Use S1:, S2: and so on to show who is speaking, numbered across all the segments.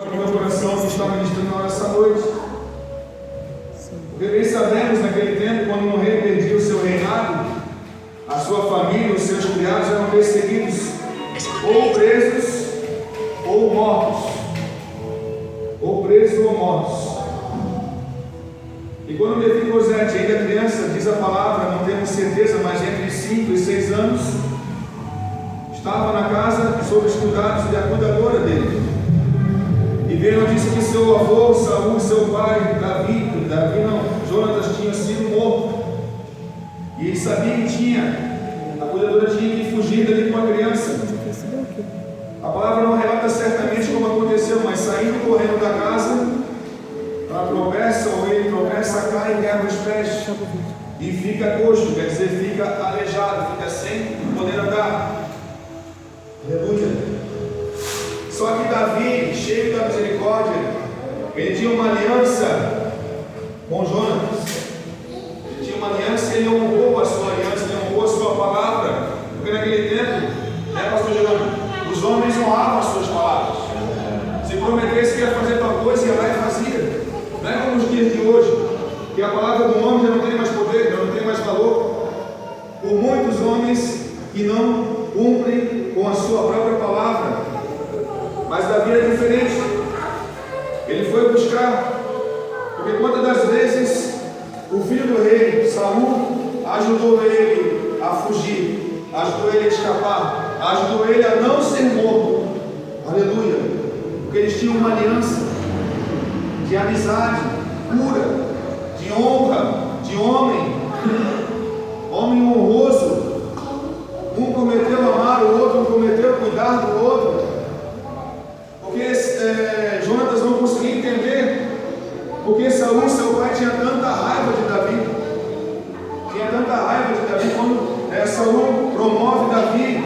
S1: No meu coração que está ministrando essa noite. Porque bem sabemos naquele tempo, quando um rei perdia o seu reinado, a sua família, os seus criados eram perseguidos, ou presos, ou mortos. Ou presos ou mortos. E quando Mefibosete, ainda criança, diz a palavra, não temos certeza, mas entre 5 e 6 anos, estava na casa sob os cuidados da cuidadora dele. E veio a notícia que seu avô, Saul, seu pai, Jonatas, tinha sido morto. E ele sabia que a cuidadora tinha que fugir dali com a criança. A palavra não relata certamente como aconteceu, mas saindo correndo da casa, ela tropeça, ou ele tropeça, cai e quebra os pés. E fica coxo, quer dizer, fica aleijado, fica sem poder andar. Aleluia. Só que Davi, cheio da misericórdia, ele tinha uma aliança com Jonatas. Ele tinha uma aliança e ele honrou a sua aliança, ele honrou a sua palavra. Porque naquele tempo, pastor Gerando, os homens honravam as suas palavras. Se prometesse que ia fazer tal coisa, ia lá e fazia. Não é como os dias de hoje, que a palavra do homem já não tem mais poder, já não tem mais valor. Por muitos homens que não cumprem com a sua própria palavra. Mas Davi é diferente. Ele foi buscar, porque quantas das vezes o filho do rei, Saul, ajudou ele a fugir, ajudou ele a escapar, ajudou ele a não ser morto. Aleluia. Porque eles tinham uma aliança de amizade pura, de honra, de homem honroso. Um prometeu amar o outro, um prometeu cuidar do outro. Porque Jonatas não conseguia entender porque Saul, seu pai, tinha tanta raiva de Davi. Tinha tanta raiva de Davi quando Saul promove Davi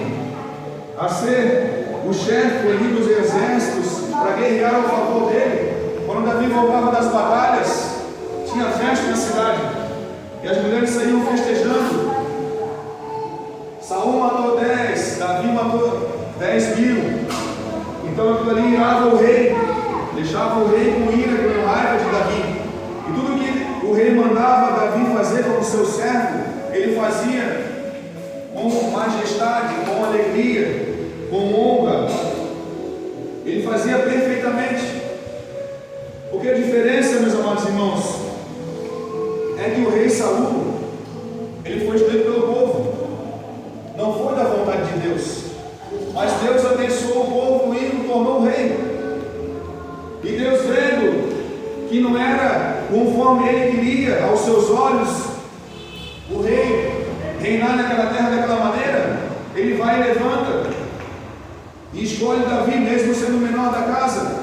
S1: a ser o chefe ali dos exércitos para guerrear ao favor dele. Quando Davi voltava das batalhas, tinha festa na cidade e as mulheres saíam festejando. Saul matou 10, Davi matou 10.000. Então aquilo ali irava o rei, deixava o rei com ira, com raiva de Davi. E tudo que o rei mandava Davi fazer como seu servo, ele fazia com majestade, com alegria, com honra. Ele fazia perfeitamente. Porque a diferença, meus amados irmãos, é que o rei Saul, ele foi escolhido pelo povo, não foi da vontade de Deus. Mas Deus abençoou o povo e o tornou rei. E Deus, vendo que não era conforme ele queria, aos seus olhos, o rei reinar naquela terra daquela maneira, ele vai e levanta e escolhe Davi, mesmo sendo o menor da casa,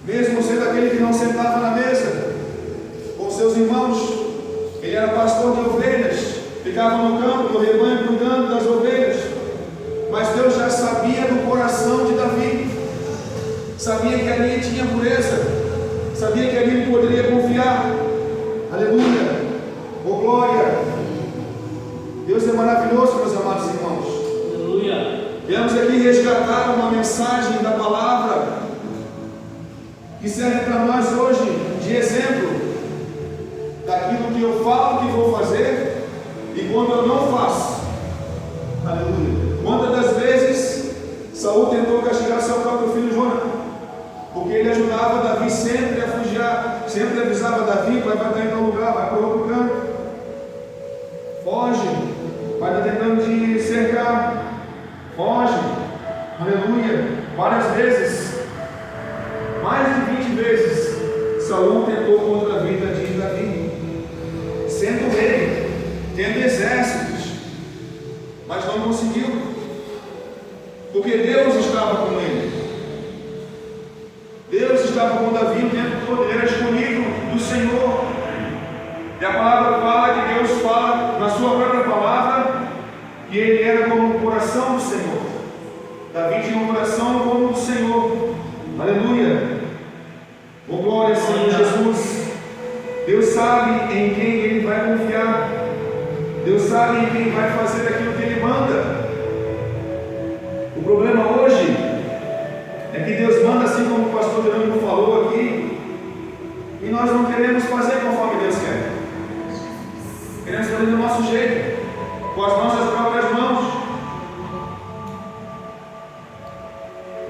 S1: mesmo sendo aquele que não sentava na mesa com seus irmãos. Ele era pastor de ovelhas, ficava no campo do rebanho cuidando das ovelhas. Mas Deus já sabia do coração de Davi, sabia que ali tinha pureza, sabia que ali ele poderia confiar. Aleluia, oh glória. Deus é maravilhoso, meus amados irmãos.
S2: Aleluia.
S1: Viemos aqui resgatar uma mensagem da palavra que serve para nós hoje de exemplo daquilo que eu falo que vou fazer e quando eu não faço. Aleluia. Quantas das vezes Saul tentou castigar seu próprio filho Jonatas, porque ele ajudava Davi sempre a fugir, sempre avisava Davi: vai bater em tal lugar, vai para outro canto, foge, vai estar tentando te cercar, foge. Aleluia. Várias vezes, mais de 20 vezes, Saul tentou contra a vida de Davi, sendo rei, tendo exércitos, mas não conseguiu. Porque Deus estava com ele. Deus estava com Davi o tempo todo. Ele era escolhido do Senhor. E a palavra fala que Deus fala na sua própria palavra que ele era como o coração do Senhor. Davi tinha um coração como o do Senhor. Aleluia. Oh glória ao Senhor Jesus. Deus sabe em quem ele vai confiar. Deus sabe em quem vai fazer aquilo que ele manda. O problema hoje é que Deus manda, assim como o pastor Jerônimo falou aqui, e nós não queremos fazer conforme Deus quer. Queremos fazer do nosso jeito, com as nossas próprias mãos.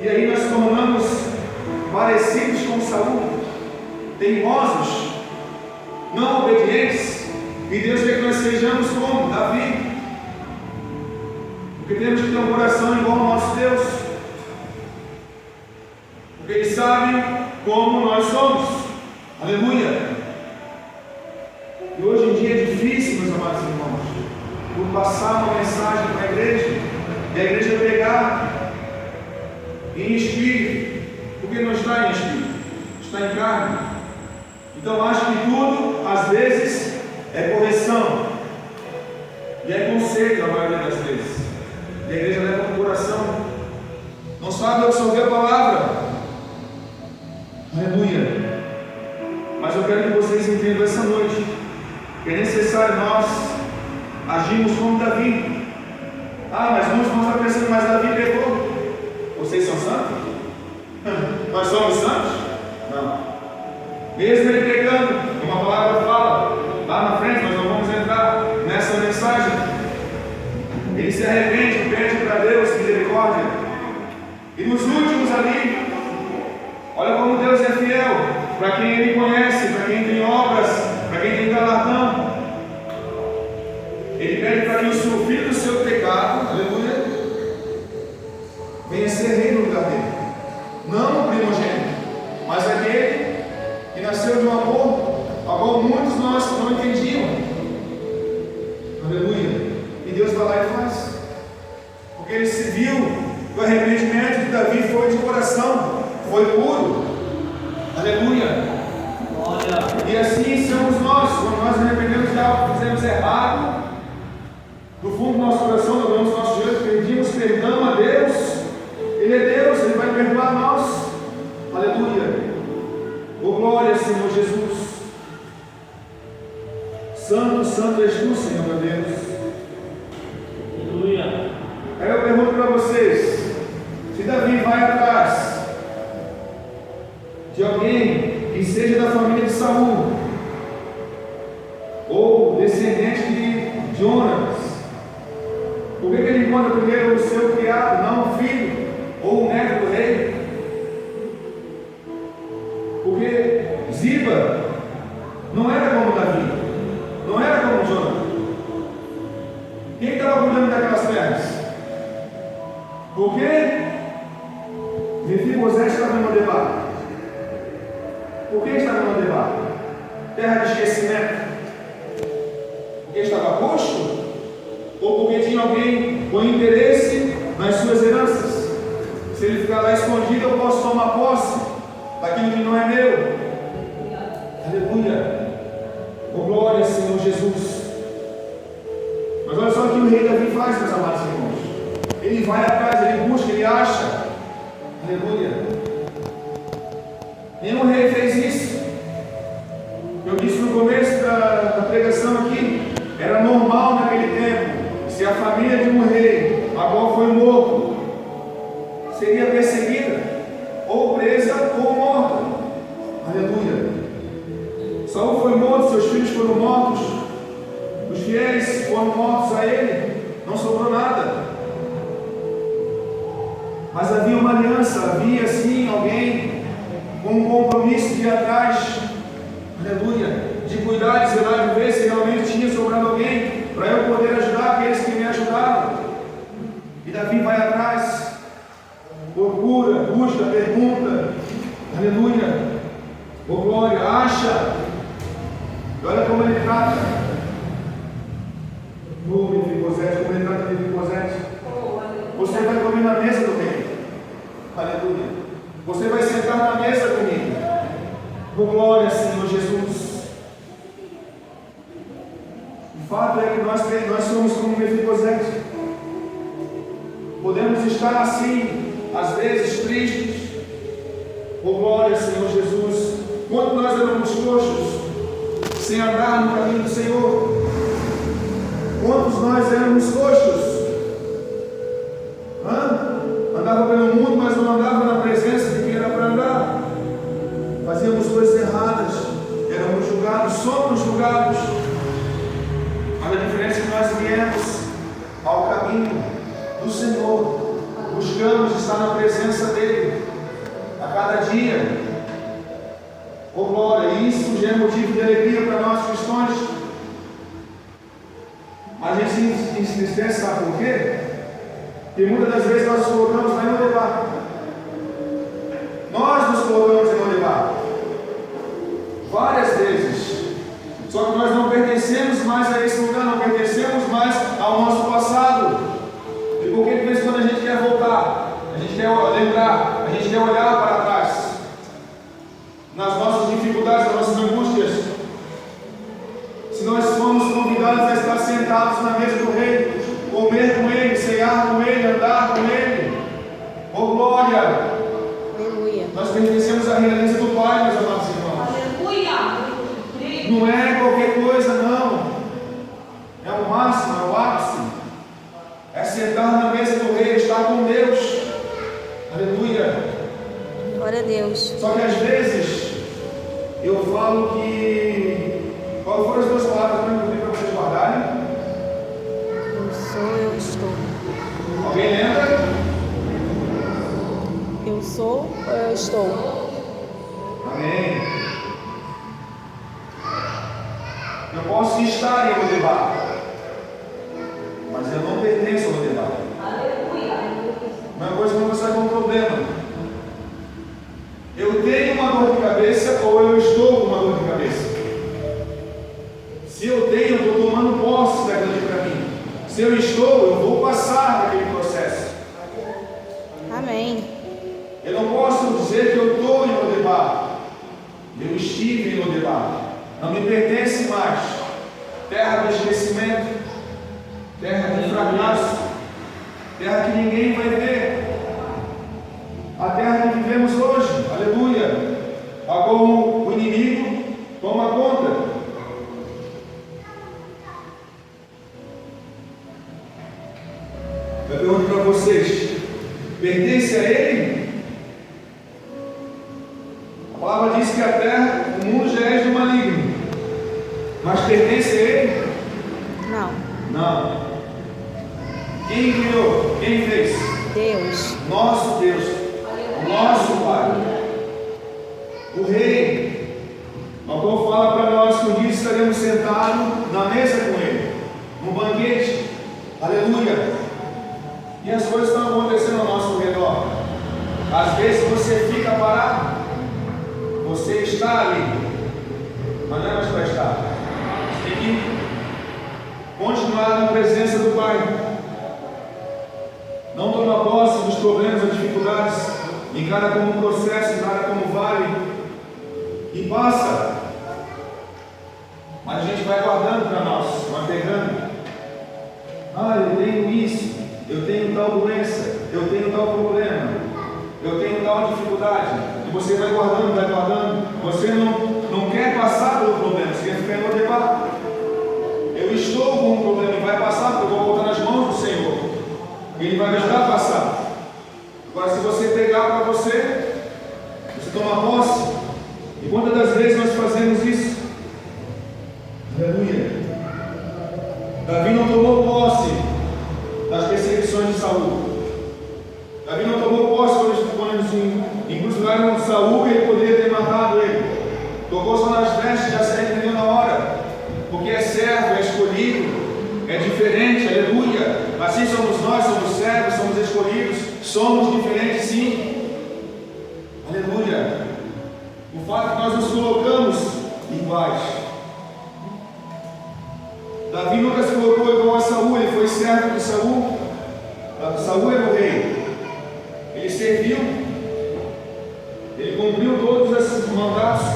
S1: E aí nós tornamos parecidos com Saul, teimosos, não obedientes, e Deus quer que nós sejamos como Davi, porque temos que ter um coração igual ao nosso Deus, porque Ele sabe como nós somos. Aleluia! E hoje em dia é difícil, meus amados irmãos, por passar uma mensagem para a igreja, e a igreja pegar em espírito, porque não está em espírito, está em carne. Então acho que tudo, às vezes, é correção, e é conselho, a maioria das vezes. E a igreja leva no coração, não sabe absorver a palavra. Aleluia! Mas eu quero que vocês entendam essa noite que é necessário nós agirmos como Davi. Mas muitos vão estar pensando, mas Davi pecou. Vocês são santos? Nós somos santos? Não. Mesmo ele pecando, uma palavra fala, lá na frente nós não vamos entrar nessa mensagem. Ele se arrepende, pede para Deus misericórdia. E nos últimos ali, olha como Deus é fiel, para quem Ele conhece, para quem tem obras, para quem tem galardão. Ele pede para que o seu filho do seu pecado, aleluia, venha ser rei no lugar dele. Não o primogênito, mas aquele que nasceu de um amor a qual muitos nós não entendiam. Aleluia. E Deus vai lá e faz, porque Ele se viu que o arrependimento de Davi foi de coração, foi puro. Aleluia. E assim somos nós, quando nós arrependemos de algo que fizemos errado, no fundo do nosso coração, dobramos nosso joelho, pedimos perdão a Deus. Ele é Deus, Ele vai perdoar nós. Aleluia. Oh, glória, Senhor Jesus. Santo, santo és tu, Senhor meu Deus.
S2: Aleluia.
S1: Aí eu pergunto para vocês, se Davi vai atrás de alguém que seja da família de Saul, ou descendente de Jonas, por que ele encontra primeiro o seu criado, não o filho, ou o neto do rei? Porque Ziba não era como Davi, não era como Jonas. Quem estava cuidando daquelas terras? Porque Mefibosete estava em Lodebar. Por que estava em Lodebar? Terra de esquecimento. Porque estava roxo? Ou porque tinha alguém com interesse nas suas heranças? Se ele ficar lá escondido, eu posso tomar posse daquilo que não é meu. Aleluia. Oh, glória, Senhor Jesus. Mas olha só o que o rei Davi faz, meus amados irmãos. Ele vai atrás, ele busca, ele acha. Aleluia. Nenhum rei fez isso. Eu disse no começo da pregação aqui, era normal naquele tempo, se a família de um rei, a qual foi morto, seria perseguida, ou presa, ou morta. Aleluia. Saul foi morto, seus filhos foram mortos, os fiéis foram mortos a ele, não sobrou nada. Mas havia uma aliança, havia sim alguém com um compromisso de ir atrás, aleluia, de cuidar, de zelar, de ver se realmente tinha sobrado alguém para eu poder ajudar aqueles que me ajudaram. E Davi vai atrás, procura, busca, pergunta, aleluia, oh glória, acha, e olha como ele trata no Mefibosete, como ele trata de Mefibosete. Você vai comer na mesa do rei, aleluia, você vai sentar na mesa comigo, oh glória, Senhor Jesus. O fato é que nós somos como Mefibosete. Podemos estar assim, às vezes tristes. Oh glória, Senhor Jesus. Quando nós éramos coxos, sem andar no caminho do Senhor. Quantos nós éramos coxos? Andava pelo mundo, mas não andava na presença fazíamos coisas erradas, éramos julgados, somos julgados. Mas a diferença é que nós viemos ao caminho do Senhor, buscamos estar na presença dEle a cada dia. Oh glória, isso já é motivo de alegria para nós cristãos. Mas a gente se entristece, sabe por quê? Porque muitas das vezes nós nos colocamos lá em Lodebar. Nós nos colocamos em Lodebar várias vezes. Só que nós não pertencemos mais a esse lugar, não pertencemos mais ao nosso passado. E por que de vez em quando a gente quer voltar? A gente quer lembrar, a gente quer olhar para trás, nas nossas dificuldades, nas nossas angústias. Se nós fomos convidados a estar sentados na mesa do Rei, comer com Ele, ceiar com Ele, andar com Ele, oh glória!
S2: Aleluia.
S1: Nós pertencemos à realeza do Pai, meus amados irmãos.
S2: Aleluia.
S1: Não é qualquer coisa, não. É o máximo, é o ápice. É sentar na mesa do Rei, estar com Deus. Aleluia.
S2: Glória a Deus.
S1: Só que às vezes eu falo que. Qual foram as duas palavras que eu pedi para vocês guardarem?
S2: Eu sou, eu estou.
S1: Alguém lembra?
S2: Eu sou, eu estou.
S1: Amém. Eu posso estar em Lodebar, mas eu não pertenço a Lodebar.
S2: Aleluia.
S1: Uma coisa quando você vai com um problema. Eu tenho uma dor de cabeça ou eu estou com uma dor de cabeça? Se eu tenho, eu estou tomando posse daquilo para mim. Se eu estou, eu vou passar daquele processo.
S2: Amém.
S1: Eu não posso dizer que eu estou em Lodebar. Eu estive em Lodebar. Não me pertence mais. Terra de esquecimento, terra de fracasso, terra que ninguém vai ver. A terra que vivemos hoje, aleluia, a como o inimigo toma conta. Eu pergunto para vocês, pertence a Ele? A palavra diz que a terra, o mundo já é do maligno, mas pertence a Ele?
S2: Não.
S1: Não. Quem criou? Quem fez?
S2: Deus.
S1: Nosso Deus, o nosso Pai, o Rei, o qual fala para nós que um dia estaremos sentados na mesa com Ele, num banquete, aleluia. E as coisas estão acontecendo ao nosso redor. Às vezes você fica parado, você está ali, mas não é mais para estar. Você tem que continuar na presença do Pai. Não toma posse dos problemas, das dificuldades, encara como um processo, encara como vale e passa. Mas a gente vai guardando para nós, vai pegando. Ah, eu tenho isso, eu tenho tal doença, eu tenho tal problema, eu tenho tal dificuldade. E você vai guardando, vai guardando. Você não quer passar pelo problema, você quer ficar em Lodebar. Eu estou com um problema e vai passar, porque eu vou botar nas mãos do Senhor. Ele vai me ajudar a passar. Agora, se você pegar para você, você toma posse. E quantas das vezes nós fazemos isso? Aleluia. Davi não tomou posse das perseguições de Saul. Davi não tomou posse quando eles encruzilharam Saul e ele poderia ter matado ele. Tocou só nas vestes, já se arrependeu na hora. Porque é servo, é escolhido, é diferente, aleluia. Assim somos nós, somos servos, somos escolhidos, somos diferentes sim, aleluia. O fato é que nós nos colocamos iguais. Davi nunca se colocou igual a Saul, ele foi servo de Saul. Saul era o rei, ele serviu, ele cumpriu todos esses mandatos,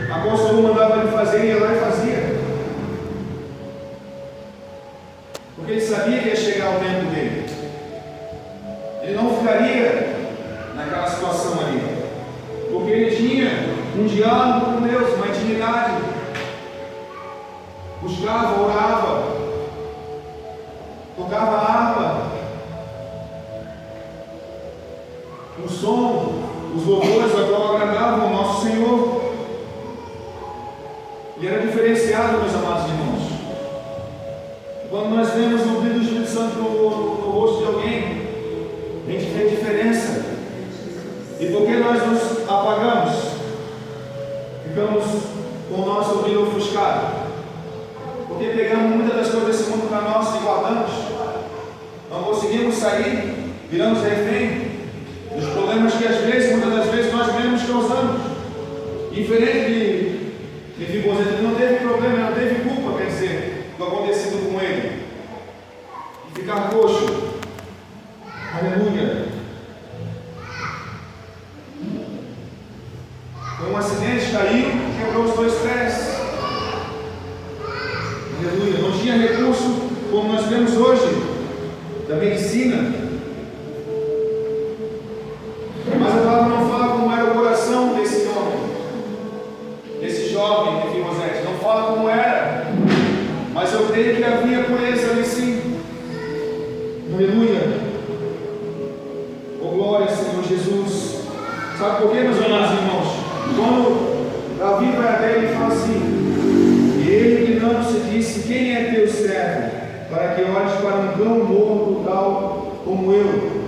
S1: a qual Saul mandava ele fazer, ele ia lá e fazia. Porque ele sabia que ia chegar o tempo dele. Ele não ficaria naquela situação ali. Porque ele tinha um diálogo com Deus, uma intimidade. Buscava, orava, tocava a harpa. O som, os louvores a qual agradavam ao nosso Senhor. diferenciado, meus amados irmãos. Quando nós vemos o brilho do Espírito Santo no rosto de alguém, a gente vê a diferença. E por que nós nos apagamos? Ficamos com o nosso brilho ofuscado. Porque pegamos muitas das coisas desse mundo para nós e guardamos. Não conseguimos sair, viramos refém dos problemas que às vezes, muitas das vezes, nós mesmos causamos. Diferente de Mefibosete, ele não teve problema, ele não teve culpa, quer dizer, do acontecido com ele. E ficar coxo. Aleluia. Foi um acidente, caiu, quebrou os dois pés. Aleluia. Não tinha recurso como nós vemos hoje da medicina. Mas a palavra não fala como era o coração desse homem, desse jovem Mefibosete. Não fala como era, mas eu creio que havia pureza ali sim. Aleluia. Oh glória, Senhor Jesus. Sabe por quê, meus amados irmãos? Quando Davi vai até ele e fala assim: e ele inclinando-se disse: quem é teu servo, para que olhes para um cão morto tal como eu?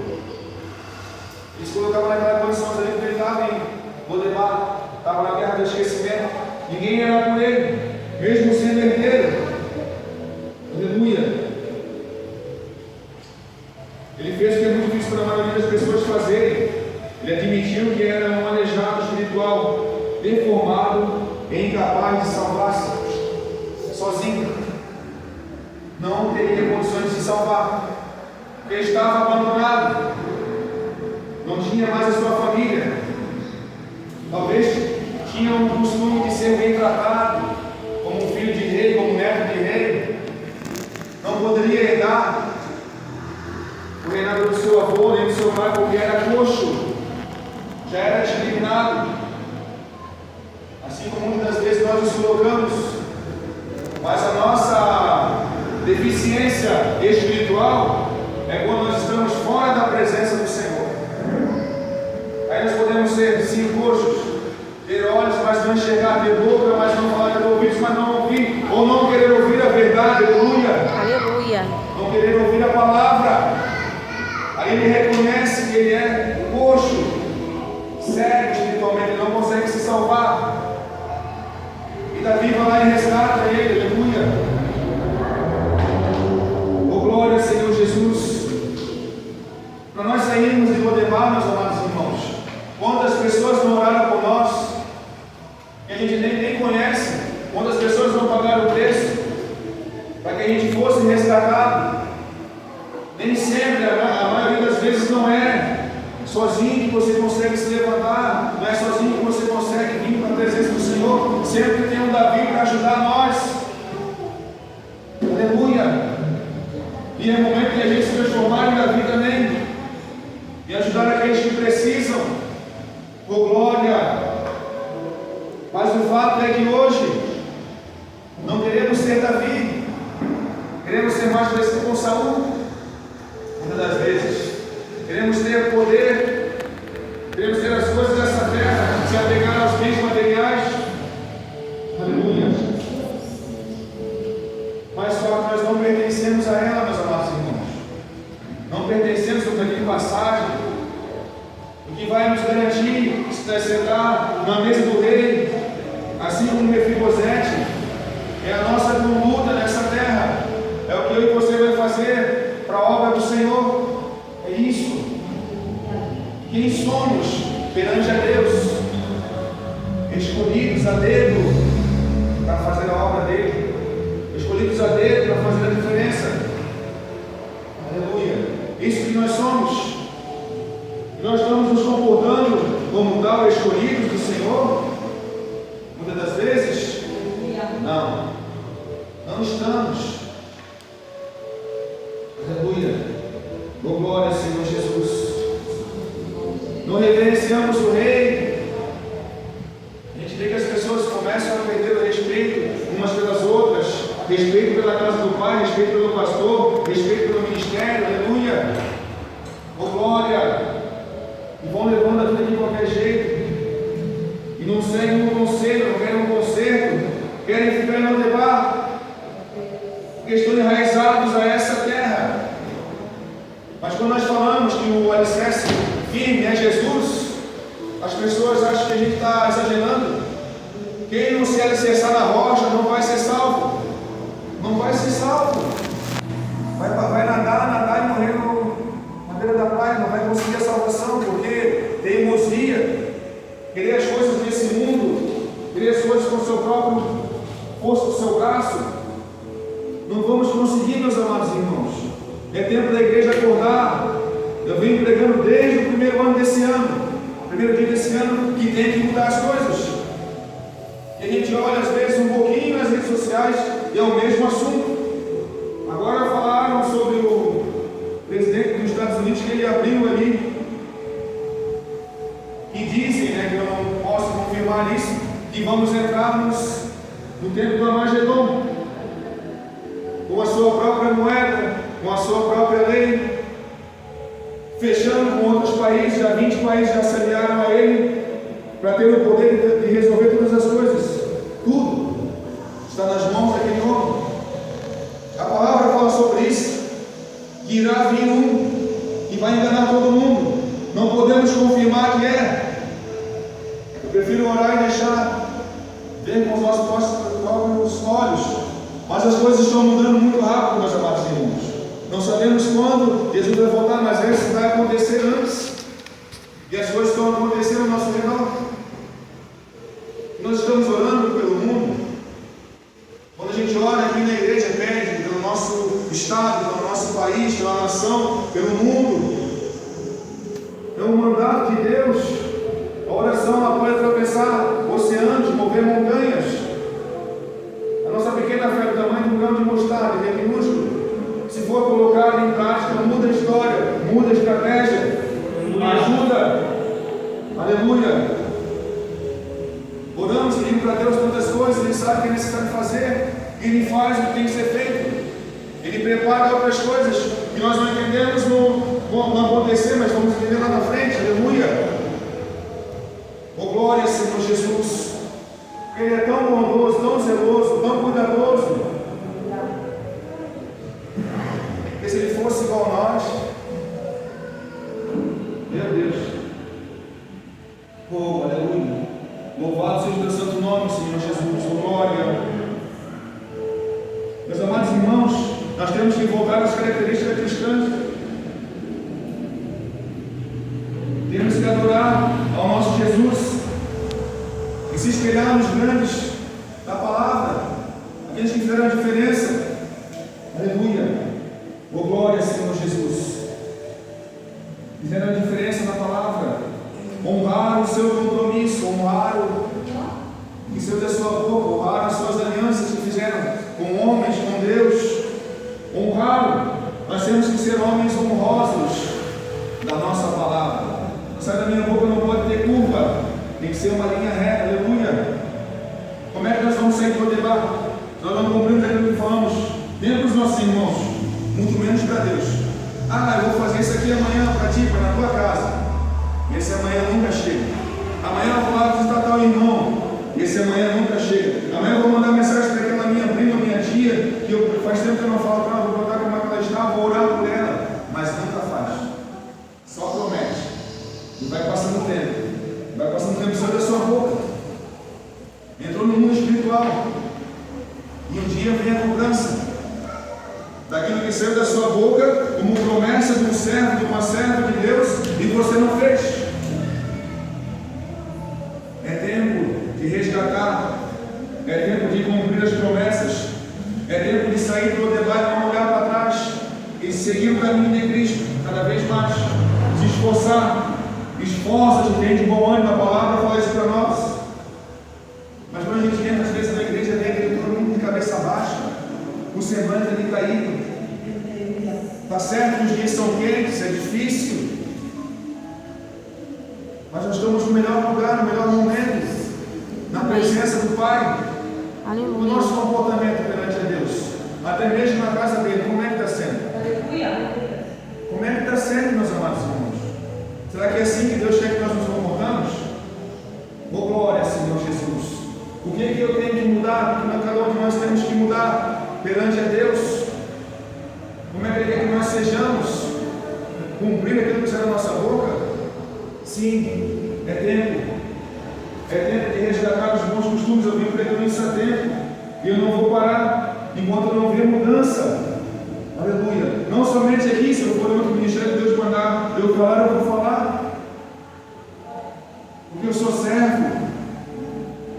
S1: Ele se colocava naquela condição ali, porque ele estava em Lodebar, estava na guerra do esquecimento. Ninguém era por ele, mesmo sendo herdeiro. Aleluia. Ele fez o que é muito difícil para a maioria das pessoas fazerem. Ele admitiu que era um aleijado espiritual, deformado e incapaz de salvar-se sozinho. Não teria condições de se salvar, porque ele estava abandonado, não tinha mais a sua família. Talvez tinha um costume de ser bem tratado, como um filho de rei, como um neto de rei. Não poderia herdar o reinado do seu avô, nem do seu pai, porque era coxo, já era discriminado. Assim como muitas das vezes nós nos colocamos, mas a nossa deficiência espiritual é quando nós estamos fora da presença do Senhor. Aí nós podemos ser sim coxos, ter olhos, mas não enxergar, ter boca, mas não falar, ter ouvidos, mas não ouvir, ou não querer ouvir a verdade. Aleluia.
S2: Aleluia.
S1: Não querer ouvir a palavra. Aí ele reconhece que ele é coxo, cego espiritualmente, ele não consegue se salvar. E Davi vai lá e resgata ele, aleluia. Oh glória, Senhor Jesus. Para nós sairmos de Lodebar, meus amados irmãos, quantas pessoas não oraram por nós, que a gente nem conhece, quantas pessoas não pagaram o preço, para que a gente fosse resgatado. Nem sempre, a maioria das vezes não é sozinho que você consegue se levantar, não é sozinho que você consegue vir para a presença do Senhor. Sempre tem um Davi para ajudar nós. Aleluia. E é momento de a gente se transformar em Davi também e ajudar aqueles que precisam. Oh glória. Mas o fato é que hoje não queremos ser Davi, queremos ser mais parecido com Saul. Muitas das vezes queremos ter poder, queremos ter as coisas dessa terra, se apegar aos bens materiais. Aleluia. Mas só que nós não pertencemos a ela, meus amados irmãos. Não pertencemos ao caminho de passagem. O que vai nos garantir sentar na mesa do rei, assim como Mefibosete, é a nossa luta nessa terra. É o que eu e você vai fazer para a obra do Senhor. É isso. Quem somos perante a Deus? Escolhidos a dedo para fazer a obra dele. Escolhidos a dedo para fazer a diferença. Aleluia. Isso que nós somos. E nós estamos nos comportando como tal, escolhidos do Senhor? Muitas das vezes? Não. Não estamos. Aleluia. Oh, glória, Senhor Jesus. Não reverenciamos o Rei. A gente vê que as pessoas começam a perder o respeito umas pelas outras, respeito pela casa do Pai, respeito pelo pastor, respeito pelo ministério. Aleluia. Oh, glória. E vão levando a vida de qualquer jeito. E não seguem um conselho, não querem um conserto. querem ficar em Lodebar, porque estão enraizados a essa terra. Mas quando nós falamos que o alicerce firme é Jesus, as pessoas acham que a gente está exagerando. Quem não se alicerçar na rocha não vai ser salvo. Não vai ser salvo. Vai nadar e morrer na beira da praia. Não vai conseguir a salvação, porque teimosia, querer as coisas desse mundo, querer as coisas com o seu próprio força do seu braço. Não vamos conseguir, meus amados irmãos. É tempo da igreja acordar. Eu venho pregando desde o primeiro ano desse ano, primeiro dia desse ano, que tem que mudar as coisas. E a gente olha às vezes um pouquinho nas redes sociais e é o mesmo assunto. Agora falaram sobre o presidente dos Estados Unidos, que ele abriu ali, e dizem, né, que eu não posso confirmar isso, que vamos entrarmos no tempo do Armagedon, com a sua própria moeda, com a sua própria lei, fechando com outros países. Já 20 países já se aliaram a ele para ter o poder de resolver todas as coisas. Tudo está nas mãos daquele homem. A palavra fala sobre isso, que irá vir um e vai enganar todo mundo. Não podemos confirmar que é. Eu prefiro orar e deixar ver com os nossos próprios olhos. Mas as coisas estão mudando muito rápido, meus amados irmãos. Não sabemos quando Jesus vai voltar, mas isso vai acontecer antes. E as coisas estão acontecendo ao nosso redor. Nós estamos orando pelo mundo. Quando a gente ora aqui na igreja, pede pelo nosso estado, pelo nosso país, pela nação, pelo mundo. É um mandato de Deus. A oração ela pode atravessar oceanos, mover montanhas. A nossa pequena fé do tamanho de um grão de mostarda, que é minúsculo, se for colocado em prática, muda a história, muda a estratégia, ajuda. Aleluia. Oramos, pedimos para Deus tantas coisas, Ele sabe o que é necessário fazer, Ele faz o que tem que ser feito, Ele prepara outras coisas que nós não entendemos, não acontecer, mas vamos entender lá na frente. Aleluia. Oh, glória, Senhor Jesus. Ele é tão bondoso, tão zeloso, tão cuidadoso. Porque se Ele fosse igual a nós, meu Deus. Oh, aleluia. Louvado seja o teu santo nome, Senhor Jesus. Oh, glória. Meus amados irmãos, nós temos que voltar às características cristãs. Temos que adorar ao nosso Jesus e se espelhar nos grandes da palavra, aqueles que fizeram a diferença. Aleluia. Oh, glória, Senhor Jesus. Fizeram a diferença na palavra. Honrar o seu compromisso, honrar o que saiu da sua boca, honrar as suas alianças que fizeram com homens, com Deus. Honrar. Nós temos que ser homens honrosos da nossa palavra. Não sai da minha boca, não pode ter curva, tem que ser uma linha reta. Aleluia. Como é que nós vamos sair do Lodebar? Nós não cumprimos aquilo que falamos dentro dos nossos irmãos, muito menos para Deus. Eu vou fazer isso aqui amanhã para ti, para na tua casa. Esse amanhã nunca chega. Amanhã eu vou lá visitar tal irmão. Esse amanhã nunca chega. Amanhã eu vou mandar mensagem para aquela minha prima, minha tia, que faz tempo que eu não falo para ela, vou contar como é que ela está, vou orar por ela. Mas nunca faz. Só promete. E vai passando o tempo. Vai passando o tempo, saiu da sua boca. Entrou no mundo espiritual. E um dia vem a cobrança daquilo que saiu da sua boca como promessa de um servo, de uma serva de Deus, e você não fez. É tempo de resgatar, é tempo de cumprir as promessas, é tempo de sair do Lodebar e não olhar para trás e seguir o caminho de Cristo cada vez mais, se esforçar. Esforça-te, tem de bom ânimo, a palavra fala isso para nós. Mas quando a gente entra às vezes na igreja, vem todo mundo de cabeça baixa, o semblante ali caído. Está certo que os dias são quentes, é difícil, mas nós estamos no melhor lugar, no melhor momento, na presença do Pai.
S2: Aleluia.
S1: O nosso comportamento perante a Deus, até mesmo na casa dele, como é que está sendo? Como é que está sendo, meus amados irmãos? Será que é assim que Deus quer que nós nos comportamos? Oh, glória, Senhor Jesus. O que eu tenho que mudar? Porque cada um de nós temos que mudar perante a Deus. Como é que Ele quer que nós sejamos? Cumprir aquilo que sai da nossa boca? Sim, é tempo. É tempo de resgatar os bons costumes. Eu venho pregando isso há tempo. E eu não vou parar enquanto eu não ver mudança. Aleluia. Não somente aqui, se eu for em outro ministério, Deus mandar eu falar, eu vou falar. Porque eu sou servo.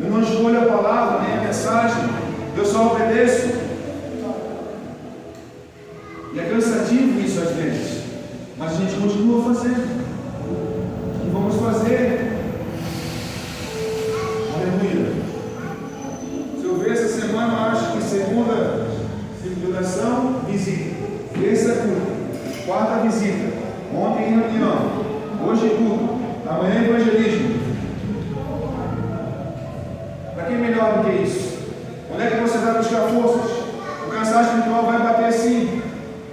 S1: Eu não escolho a palavra, nem a mensagem. Eu só obedeço. E é cansativo isso às vezes. Mas a gente continua fazendo. E vamos fazer. Aleluia. Se eu ver essa semana, eu acho que segunda, oração, visita. Terça, culto. Quarta, visita. Ontem, reunião. Hoje, culto. Amanhã, evangelismo. Para que melhor do que isso? Onde é que você vai buscar forças? O cansaço espiritual vai bater sim.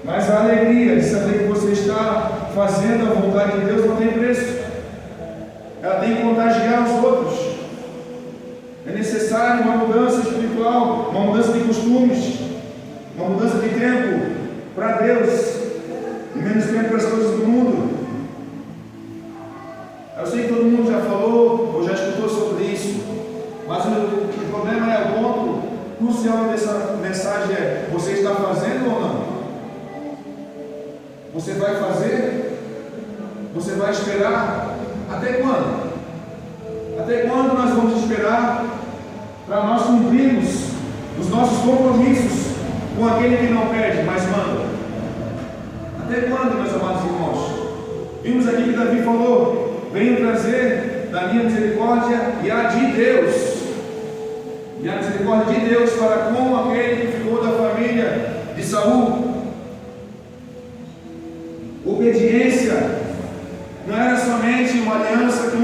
S1: Mas a alegria de saber que você está fazendo a vontade de Deus não tem preço. Ela tem que contagiar os outros. É necessário uma mudança espiritual, uma mudança de costumes, uma mudança de tempo para Deus e menos tempo para as coisas do mundo. Eu sei que todo mundo já falou ou já escutou sobre isso, mas o problema é o ponto crucial dessa mensagem é: você está fazendo ou não? Você vai fazer? Você vai esperar? Até quando? Até quando nós vamos esperar para nós cumprirmos os nossos compromissos com aquele que não pede, mas manda? Até quando, meus amados irmãos? Vimos aqui que Davi falou: venho trazer da minha misericórdia e a de Deus. E a misericórdia de Deus para com aquele que ficou da família de Saul. Obediência não era somente uma aliança com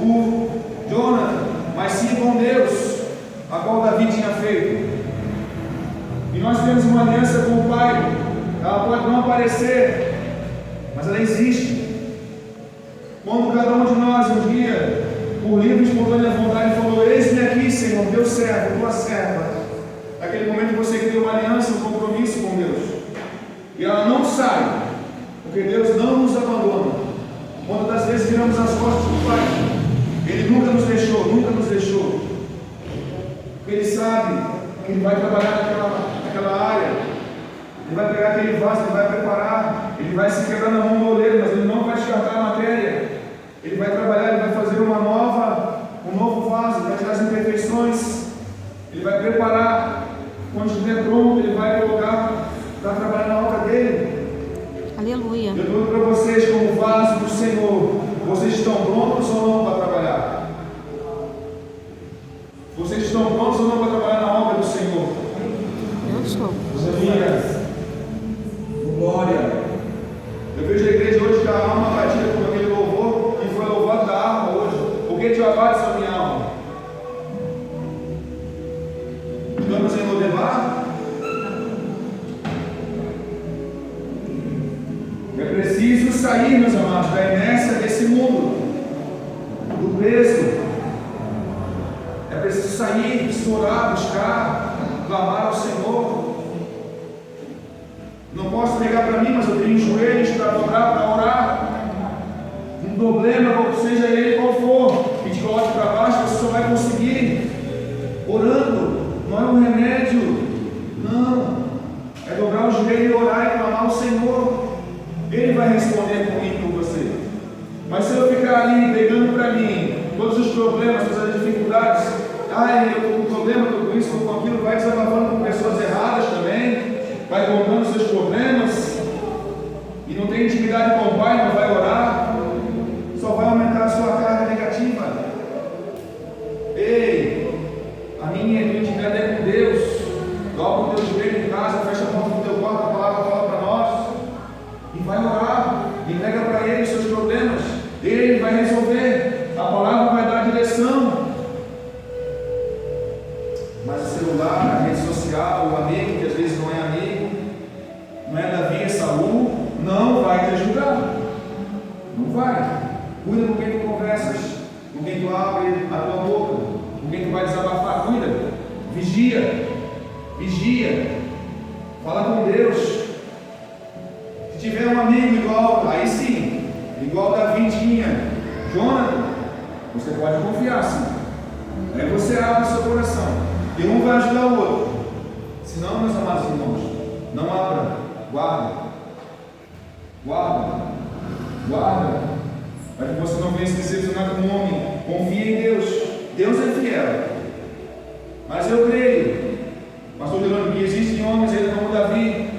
S1: o Jonathan, mas sim com Deus, a qual Davi tinha feito. E nós temos uma aliança com o Pai. Ela pode não aparecer, mas ela existe. Quando cada um de nós um dia, por livre e espontânea vontade, falou: eis-me aqui, Senhor, teu servo, tua serva. Naquele momento você criou uma aliança, um compromisso com Deus. E ela não sai, porque Deus não nos abandona. Quantas das vezes viramos as costas para o Pai? Ele nunca nos deixou, nunca nos deixou. Porque Ele sabe que Ele vai trabalhar naquela área. Ele vai pegar aquele vaso, Ele vai preparar, Ele vai se quebrar na mão do oleiro, mas Ele não vai descartar a matéria. Ele vai trabalhar, Ele vai fazer um novo vaso, Ele vai tirar as imperfeições, Ele vai preparar. Quando estiver pronto, Ele vai colocar para trabalhar na obra dEle.
S2: Aleluia.
S1: Eu pergunto para vocês, como vaso do Senhor, vocês estão prontos ou não para trabalhar? Vocês estão prontos ou não para trabalhar na obra do Senhor?
S2: Eu estou.
S1: Glória. Eu vejo a igreja hoje com a alma batida com aquele louvor que foi louvado da alma hoje. O que te abate a minha alma? Estamos em Lodebar? É preciso sair, meus amados, da inércia desse mundo, do peso. É preciso sair, explorar, buscar, clamar ao Senhor. Não posso negar para mim, mas eu tenho joelhos para dobrar, para orar. Um problema, seja ele qual for, que te coloque para baixo, você só vai conseguir orando. Não é um remédio, não. É dobrar o joelho e orar e clamar ao Senhor. Ele vai responder por mim e por você. Mas se eu ficar ali pegando para mim todos os problemas, todas as dificuldades, eu estou com problema, estou com isso, estou com aquilo, vai desabafando com pessoas erradas também, vai contando seus problemas, e não tem intimidade com o Pai, não vai orar, só vai aumentar a sua carga negativa. Ei, a minha intimidade é com Deus. Dobra o teu joelho em casa, fecha a porta do teu quarto, a palavra fala para nós. E vai orar, entrega para Ele os seus problemas, Ele vai resolver, a palavra vai dar direção. Mas o celular, a rede social, o amigo que às vezes não é amigo, não é Davi, é Saul, não vai te ajudar. Não vai. Cuida com quem tu conversas, com quem tu abre a tua boca, com quem tu vai desabafar. Vigia. Fala com Deus. Se tiver um amigo igual, aí sim, igual Davi tinha, Jonathan, você pode confiar sim. Aí você abre o seu coração. E um vai ajudar o outro. Senão, meus amados irmãos, não abra. Guarda. Guarda. Guarda. Para que você não venha se decepcionar com o homem. Confie em Deus. Deus é fiel. Mas eu creio, pastor Delano, que existem homens ainda como Davi.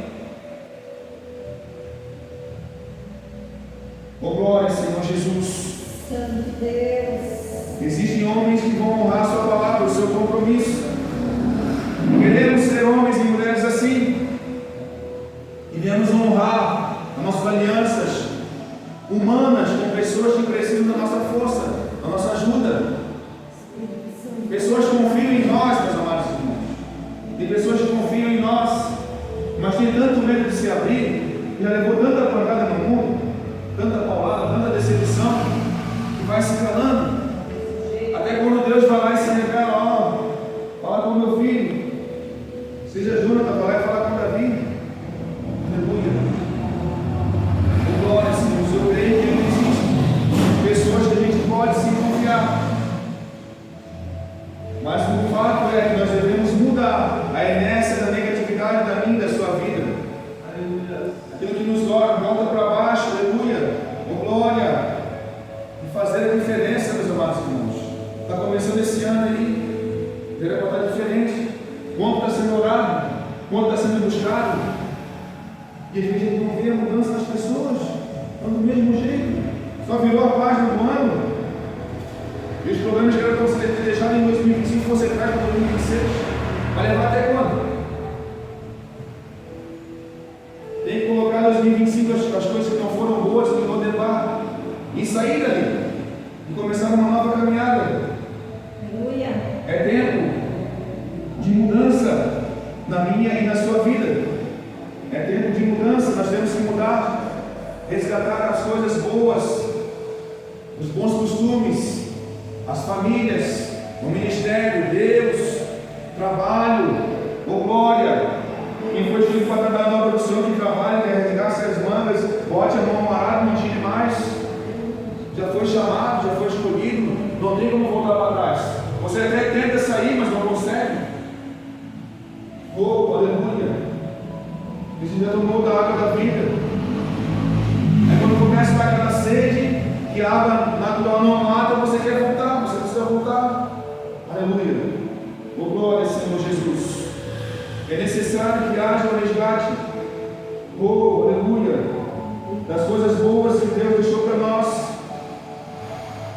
S1: Oh glória, Senhor Jesus.
S3: Santo Deus.
S1: Existem homens que vão honrar a sua palavra, o seu compromisso. Queremos ser homens e mulheres assim. E viemos honrar as nossas alianças humanas com pessoas que precisam da nossa força, da nossa ajuda. Pessoas que confiam em nós, meus amados irmãos. Tem pessoas que confiam em nós, mas tem tanto medo de se abrir, já levou tanta pancada no mundo, tanta paulada, tanta decepção, que vai se calando. Até quando Deus vai lá e se revela, ó, fala com o meu filho. Seja Jonathan, vai lá e fala com Davi. Aleluia. Glória, Senhor. Eu creio que existem pessoas que a gente pode se confiar. Mas o fato é que nós devemos mudar a inércia da negatividade da minha e da sua vida. Aleluia. Aquilo que nos volta para baixo, aleluia. Oh, glória. E fazer a diferença, meus amados irmãos. Está começando esse ano aí. Verá para estar diferente. Quanto está sendo orado, quanto está sendo buscado. E às vezes a gente não vê a mudança das pessoas. Estão do mesmo jeito. Só virou a página do ano. E os problemas que eram para você ter deixado em 2025, você traz para 2026. Vai levar até quando? Tem que colocar em 2025 as coisas que não foram boas, que não levar. E sair dali. E começar uma nova caminhada.
S3: Aleluia.
S1: É tempo de mudança na minha e na sua vida. É tempo de mudança, nós temos que mudar, resgatar as coisas boas, os bons costumes, as famílias, o ministério, Deus, trabalho, oh glória. Quem foi escolhido para trabalhar na obra do Senhor, que trabalha, que arregaça as mangas, bote a mão no arado, não tire mais. Já foi chamado, já foi escolhido, não tem como voltar para trás. Você até tenta sair, mas não consegue. Oh, aleluia. Você já tomou da água da vida. Aí quando começa a dar aquela sede, que a água natural não mata, você quer voltar, você precisa voltar. Aleluia. Oh, glória, Senhor Jesus. É necessário que haja um resgate. Oh, aleluia. Das coisas boas que Deus deixou para nós.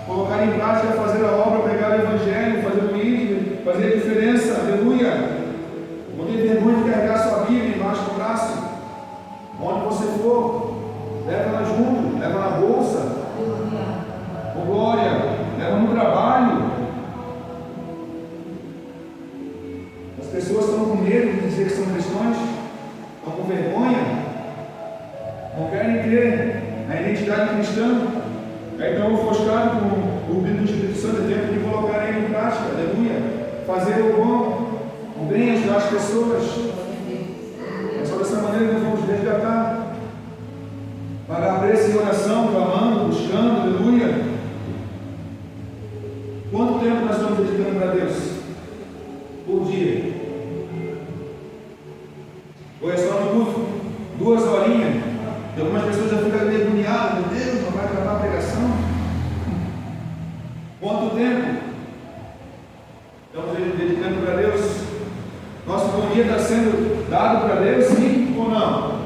S1: Colocar em prática, fazer a obra, pregar o Evangelho, fazer o íntimo, fazer a diferença. Aleluia. Não tem vergonha de carregar sua Bíblia embaixo do braço. Onde você for, leva ela junto, leva na bolsa. Oh, glória, leva no trabalho. As pessoas estão com medo de dizer que são cristãos, estão com vergonha, não querem ter a identidade cristã. Aí estão ofuscados com o brilho do Espírito Santo. É tempo de colocar ele em prática. Aleluia. Fazer o bom, o bem, ajudar as pessoas. É só dessa maneira que nós vamos resgatar. Pagar preço em oração, clamando, buscando. Aleluia. Quanto tempo nós estamos dedicando para Deus? Por dia. Ou é só no culto? 2 horinhas? E algumas pessoas já ficam meio agoniadas. Meu Deus, não vai acabar a pregação? Quanto tempo estamos dedicando para Deus? Nosso bom dia está sendo dado para Deus, sim ou não?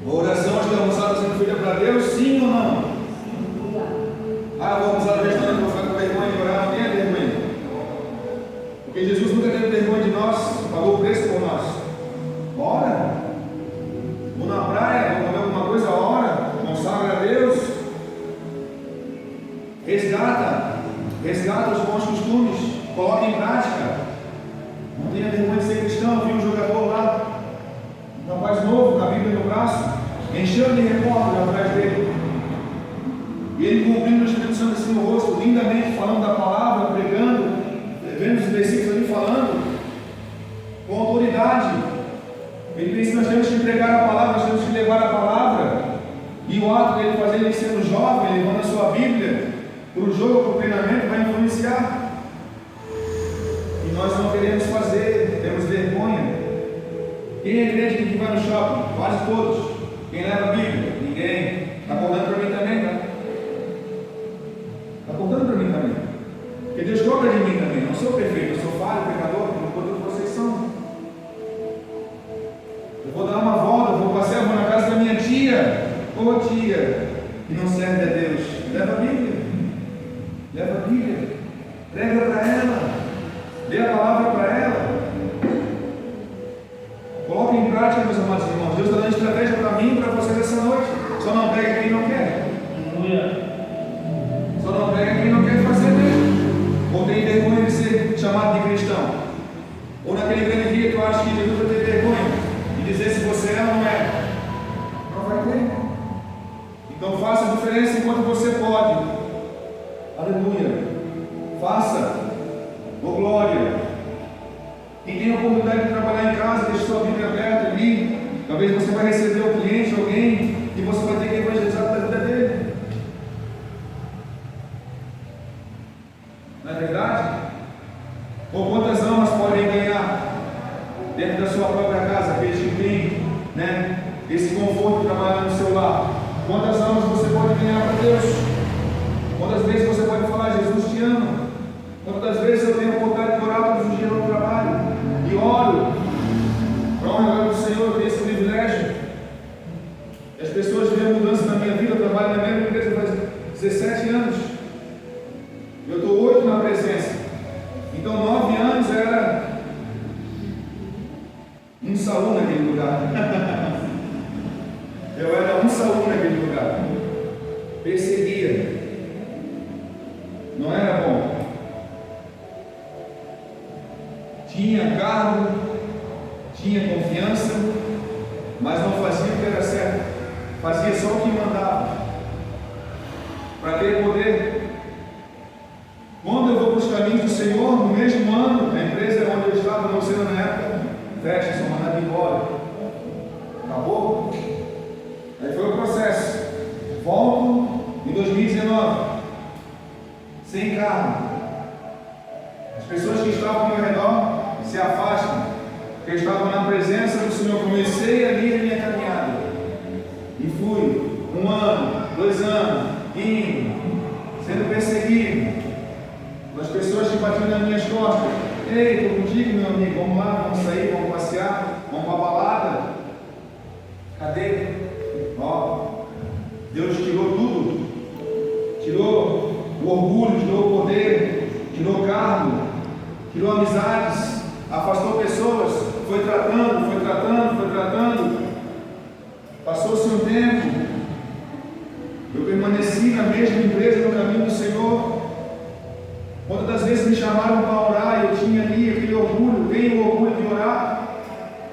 S1: A oração antes da almoçada está sendo feita para Deus, sim ou não? Ah, vou almoçar no restaurante, vou ficar com vergonha de orar, não tenha vergonha. Porque Jesus nunca teve vergonha de nós, pagou o preço por nós. Ora, vou na praia, vou comer alguma coisa, ora, consagra a Deus. Resgata os bons costumes, coloca em prática. Não tenha vergonha de ser cristão. Vi um jogador lá, um rapaz novo, com a Bíblia no braço, encheu de repórter atrás dele. E ele cumprindo o Espírito Santo assim no rosto, lindamente falando da palavra, pregando, vendo os versículos ali falando, com autoridade. Ele disse: nós temos que pregar a palavra, nós temos que levar a palavra. E o ato dele fazer, ele sendo jovem, levando a sua Bíblia para o jogo, para o treinamento, vai influenciar. E nós não queremos fazer, temos vergonha. Quem é crente que vai no shopping? Quase todos. Quem leva a Bíblia? Ninguém. Está contando para mim também, tá? Está contando para mim também. Porque Deus cobra de mim também. Não sou perfeito, eu sou falho, pecador, como todos vocês são. Eu vou dar uma volta, vou passear, vou na casa da minha tia. Ô tia, que não serve a Deus. Leva a Bíblia. Leva a Bíblia. Prega para ela. Dê a palavra para ela. Coloque em prática, meus amados irmãos. Deus está dando estratégia para mim e para vocês essa noite. Só não pega quem não quer. Só não pega quem não quer fazer mesmo. Ou tem vergonha de ser chamado de cristão. Ou naquele grande dia tu acha que Jesus vai ter vergonha e dizer se você é ou não é. Não vai ter. Então faça a diferença enquanto você pode. Aleluia. Faça. Oh glória. Quem tem a oportunidade de trabalhar em casa, deixe sua Bíblia aberta ali. Talvez você vai receber um cliente, alguém, e você vai ter que evangelizar da vida dele. Não é verdade? Ou quantas almas podem ganhar dentro da sua própria casa, aqueles que têm, né, esse conforto de trabalhar no seu lar? Quantas almas você pode ganhar para Deus? Quantas vezes você pode falar: Jesus te ama? Quantas vezes eu tenho a vontade de orar todos os dias no trabalho e oro para honrar o Senhor, eu tenho esse privilégio. E as pessoas veem a mudança na minha vida. Eu trabalho na mesma empresa faz 17 anos. Eu estou 8 na presença. Então 9 anos era um Saul naquele lugar. Eu era um Saul naquele lugar. Perseguia. Não era bom. Tinha cargo, tinha confiança, mas não fazia o que era certo, fazia só o que mandava, para ter poder. Quando eu vou para os caminhos do Senhor, no mesmo ano, a empresa onde eu estava, não sendo na época, fecha, sou mandado embora. Acabou? Aí foi o processo. Volto em 2019, sem cargo. As pessoas que estavam ao meu redor se afastam, porque eu estava na presença do Senhor. Comecei ali a minha caminhada e fui 1 ano, 2 anos, indo, sendo perseguido. As pessoas que batiam nas minhas costas: ei, estou contigo, meu amigo, vamos lá, vamos sair, vamos passear, vamos para a balada. Cadê? Ó, Deus tirou tudo, tirou o orgulho, tirou o poder, tirou o cargo, tirou amizades, afastou pessoas, foi tratando. Passou-se um tempo, eu permaneci na mesma empresa, no caminho do Senhor. Quantas das vezes me chamaram para orar, eu tinha ali aquele orgulho, tenho o orgulho de orar,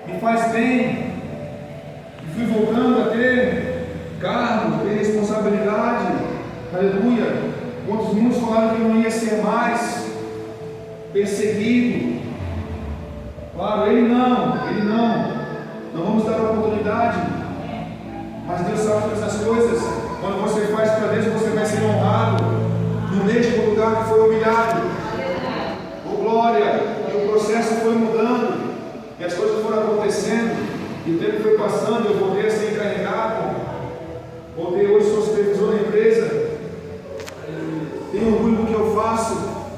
S1: me faz bem, e fui voltando a ter cargo, ter responsabilidade, aleluia. Quantos muitos falaram que eu não ia ser mais perseguido? Claro, ele não vamos dar oportunidade, mas Deus sabe todas as coisas. Quando você faz para Deus, você vai ser honrado no mesmo lugar que foi humilhado. Oh glória! E o processo foi mudando, e as coisas foram acontecendo, e o tempo foi passando. Eu voltei a ser encarregado, voltei, hoje sou supervisor da empresa. Tenho orgulho do que eu faço,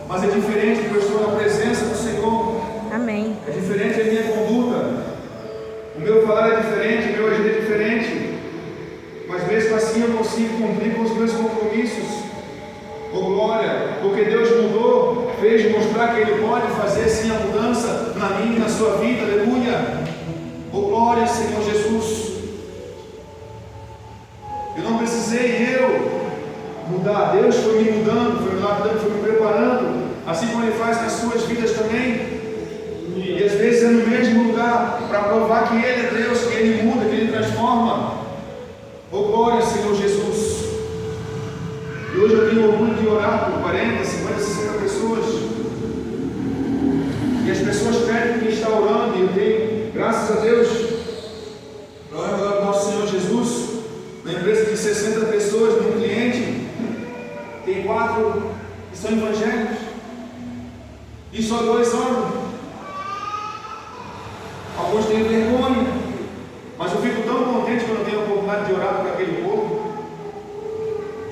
S1: mas é diferente porque eu estou na presença do Senhor.
S2: Amém.
S1: É diferente a minha conduta, o meu falar é diferente, o meu agir é diferente, mas mesmo assim eu consigo cumprir com os meus compromissos. Oh glória, porque Deus mudou, fez mostrar que Ele pode fazer sim a mudança na minha e na sua vida, aleluia. Oh glória, Senhor Jesus. Eu não precisei mudar, Deus foi me mudando, foi me lapidando, foi me preparando, assim como Ele faz nas suas vidas também. E às vezes é no mesmo lugar, para provar que Ele é Deus, que Ele muda, que Ele transforma. Oh glória, Senhor Jesus. E hoje eu tenho orgulho de orar por 40, 50, 60 pessoas. E as pessoas pedem que está orando, e eu tenho, graças a Deus, para a glória do nosso Senhor Jesus, na empresa de 60 pessoas, num cliente, tem 4 que são evangélicos, e só 2 oram. Alguns têm vergonha, mas eu fico tão contente quando eu tenho a oportunidade de orar por aquele povo,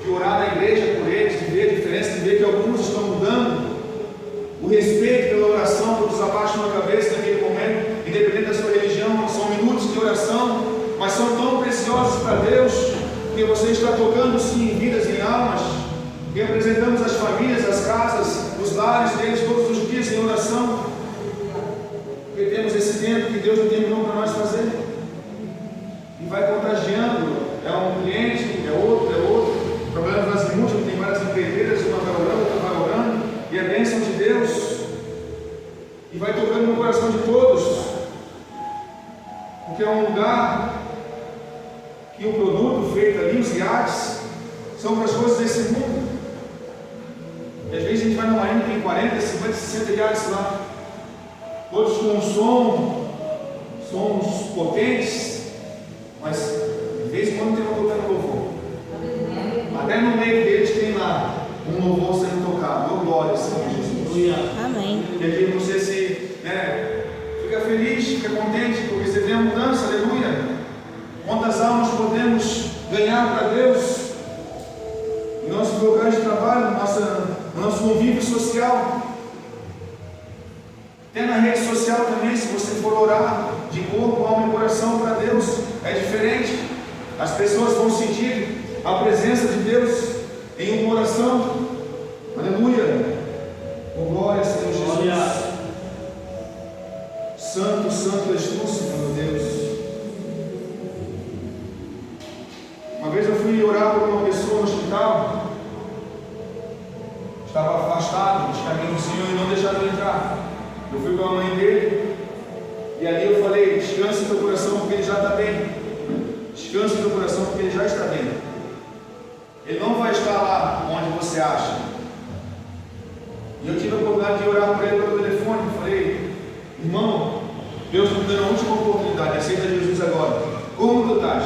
S1: de orar na igreja por eles, de ver a diferença, de ver que alguns estão mudando. O respeito pela oração, todos abaixam a cabeça naquele momento, independente da sua religião, são minutos de oração, mas são tão preciosos para Deus, que você está tocando sim em vidas, em almas. Representamos as famílias, as casas, os lares deles todos os dias em oração, porque temos esse tempo que Deus determinou para nós fazer, e vai contagiando. É um cliente, é outro. Problemas nas múltiplas, tem várias empreiteiras, uma vai orando, outra vai orando, e a bênção de Deus, e vai tocando no coração de todos, porque é um lugar que o produto feito ali, os iates, são para as coisas desse mundo. E às vezes a gente vai numa ilha, tem 40, 50, 60 iates lá, todos com sons potentes, mas de vez em quando tem uma tocando louvor. Até no meio deles tem lá um louvor sendo tocado. Oh, glória, Senhor Jesus.
S2: Amém.
S1: E aqui você fica feliz, fica contente, porque você vê a mudança, aleluia. Quantas almas podemos ganhar para Deus em nossos locais de trabalho, no nosso convívio social, até na rede social também. Se você for orar de corpo, alma e coração para Deus, é diferente. As pessoas vão sentir a presença de Deus em uma oração. Aleluia. Oh, glória, Senhor Jesus. Glória. Santo, santo és tu, Senhor Deus. Uma vez eu fui orar por uma pessoa no hospital, estava afastado dos caminhos do Senhor e não deixaram eu entrar. Eu fui com a mãe dele, e ali eu falei: descanse no teu coração, porque ele já está bem. Descanse no teu coração, porque ele já está bem. Ele não vai estar lá onde você acha. E eu tive a oportunidade de orar por ele pelo telefone. Falei: irmão, Deus me dando a última oportunidade, aceita Jesus agora. Como tu estás?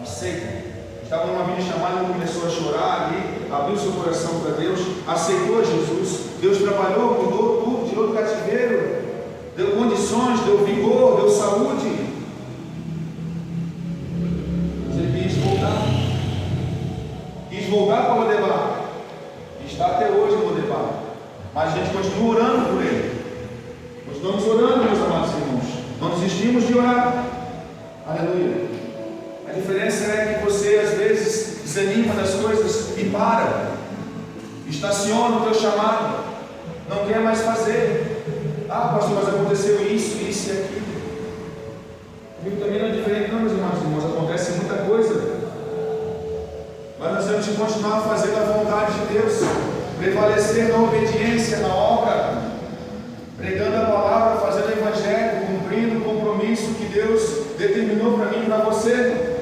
S1: Aceita. Estava numa videochamada, ele começou a chorar ali, abriu seu coração para Deus, aceitou Jesus. Deus trabalhou, mudou tudo, tirou do cativeiro, deu condições, deu vigor, deu saúde. Mas ele quis voltar para o Lodebar. Está até hoje no Lodebar. Mas a gente continua orando por ele. Continuamos orando, meus amados irmãos. Não desistimos de orar. Aleluia. A diferença é que você às vezes desanima das coisas e para. Estaciona o teu chamado. Não quer mais fazer. Ah, pastor, mas aconteceu isso e aquilo. Comigo também não é diferente, não, meus irmãos. Acontece muita coisa. Mas nós temos que continuar fazendo a vontade de Deus, prevalecer na obediência, na obra, pregando a palavra, fazendo o evangelho, cumprindo o compromisso que Deus determinou para mim e para você.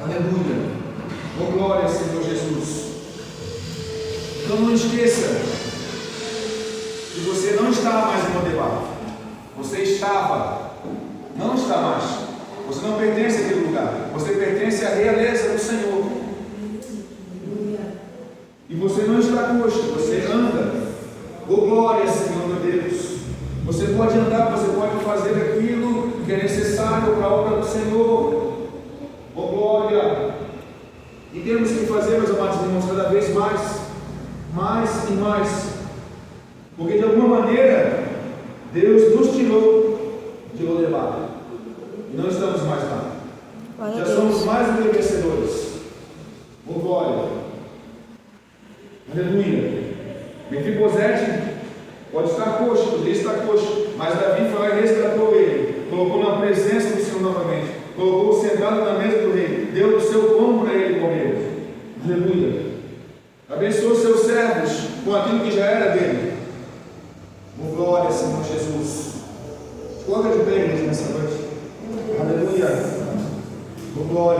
S1: Aleluia. Oh, glória, Senhor Jesus. Então não esqueça que você não está mais em Lodebar. Você estava, não está mais. Você não pertence àquele lugar. Você pertence à realeza do Senhor. E você não está coxo, você anda. Oh, glória, Senhor meu Deus. Você pode andar, você pode fazer aquilo que é necessário para a obra do Senhor. Oh, glória. E temos que fazer, meus amados irmãos, cada vez mais e mais. Porque de alguma maneira Deus nos tirou de Lodebar. E não estamos mais lá. Já somos mais do que vencedores. Oh, glória. Aleluia. Mefibosete pode estar coxo, poderia estar coxo, mas Davi foi lá e resgatou ele, colocou na presença do Senhor novamente, colocou sentado na mesa do rei, deu o seu pão para ele comer. Aleluia. Abençoou seus servos com aquilo que já era